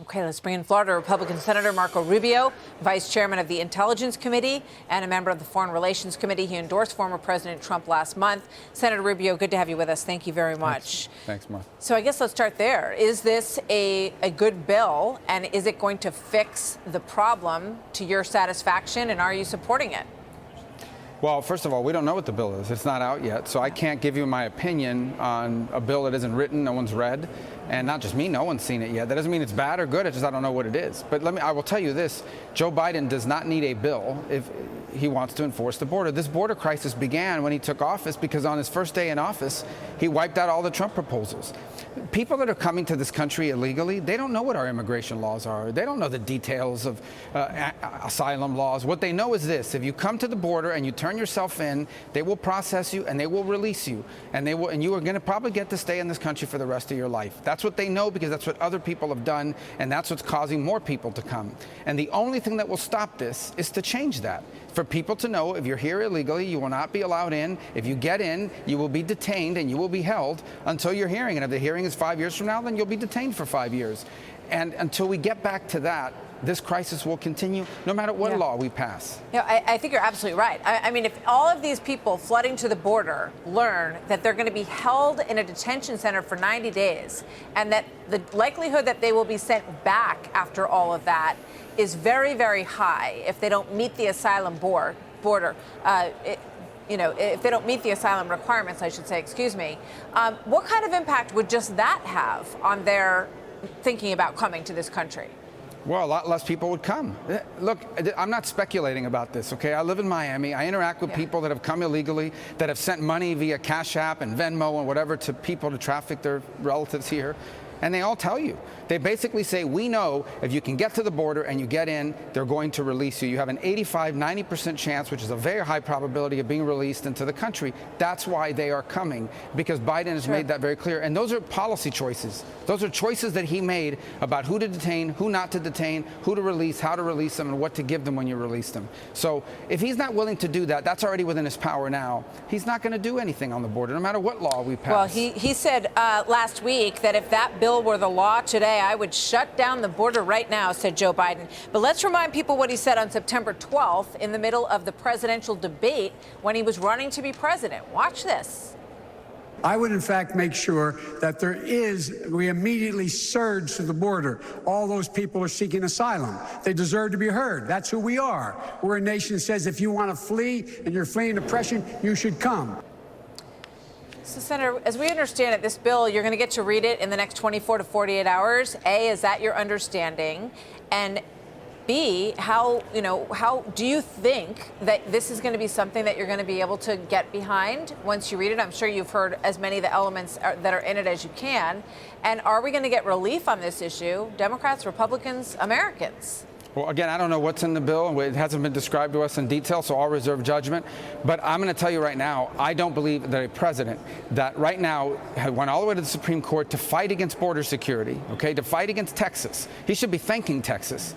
Okay, let's bring in Florida Republican Senator Marco Rubio, Vice Chairman of the Intelligence Committee and a member of the Foreign Relations Committee. He endorsed former President Trump last month. Senator Rubio, good to have you with us. Thank you very much. Thanks, Mark. So I guess let's start there. Is this a good bill, and is it going to fix the problem to your satisfaction, and are you supporting it? Well, first of all, we don't know what the bill is. It's not out yet, so I can't give you my opinion on a bill that isn't written, no one's read, and not just me, no one's seen it yet. That doesn't mean it's bad or good, it's just I don't know what it is. But I will tell you this, Joe Biden does not need a bill if he wants to enforce the border. This border crisis began when he took office because on his first day in office, he wiped out all the Trump proposals. People that are coming to this country illegally, they don't know what our immigration laws are. They don't know the details of asylum laws. What they know is this: if you come to the border and you turn yourself in, they will process you and they will release you, and you are going to probably get to stay in this country for the rest of your life. That's what they know because that's what other people have done, and that's what's causing more people to come. And the only thing that will stop this is to change that. For people to know if you're here illegally, you will not be allowed in. If you get in, you will be detained and you will be held until your hearing. And if the hearing is 5 years from now, then you'll be detained for 5 years. And until we get back to that, this crisis will continue no matter what law we pass. I think you're absolutely right. I mean, if all of these people flooding to the border learn that they're going to be held in a detention center for 90 days and that the likelihood that they will be sent back after all of that is very, very high if they don't meet the asylum border. If they don't meet the asylum requirements, I should say, excuse me, what kind of impact would just that have on their thinking about coming to this country? Well, a lot less people would come. Look, I'm not speculating about this, okay? I live in Miami. I interact with people that have come illegally, that have sent money via Cash App and Venmo and whatever to people to traffic their relatives here. And they all tell you. They basically say, we know if you can get to the border and you get in, they're going to release you. You have an 85–90% chance, which is a very high probability of being released into the country. That's why they are coming, because Biden has made that very clear. And those are policy choices. Those are choices that he made about who to detain, who not to detain, who to release, how to release them, and what to give them when you release them. So if he's not willing to do that, that's already within his power now. He's not going to do anything on the border, no matter what law we pass. Well, he said last week that if that bill were the law today, I would shut down the border right now, said Joe Biden. But let's remind people what he said on September 12th in the middle of the presidential debate when he was running to be president. Watch this. I would, in fact, make sure that we immediately surge to the border. All those people are seeking asylum. They deserve to be heard. That's who we are. We're a nation that says if you want to flee and you're fleeing oppression, you should come. So, Senator, as we understand it, this bill, you're going to get to read it in the next 24 to 48 hours. A, is that your understanding? And B, how do you think that this is going to be something that you're going to be able to get behind once you read it? I'm sure you've heard as many of the elements that are in it as you can. And are we going to get relief on this issue? Democrats, Republicans, Americans? Well, again, I don't know what's in the bill. It hasn't been described to us in detail, so I'll reserve judgment. But I'm going to tell you right now, I don't believe that a president that right now went all the way to the Supreme Court to fight against border security, okay, to fight against Texas. He should be thanking Texas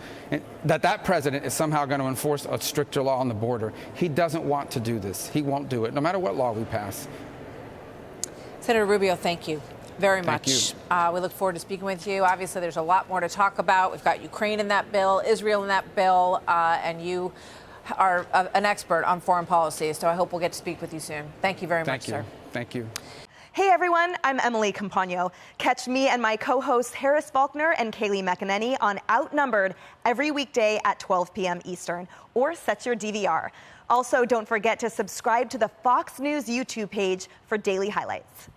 that president is somehow going to enforce a stricter law on the border. He doesn't want to do this. He won't do it, no matter what law we pass. Senator Rubio, thank you very much. We look forward to speaking with you. Obviously, there's a lot more to talk about. We've got Ukraine in that bill, Israel in that bill, and you are an expert on foreign policy, so I hope we'll get to speak with you soon. Thank you very much, sir. Thank you. Hey everyone, I'm Emily Campagno. Catch me and my co-hosts Harris Faulkner and Kaylee McEnany on Outnumbered every weekday at 12 p.m. Eastern, or set your DVR. Also, don't forget to subscribe to the Fox News YouTube page for daily highlights.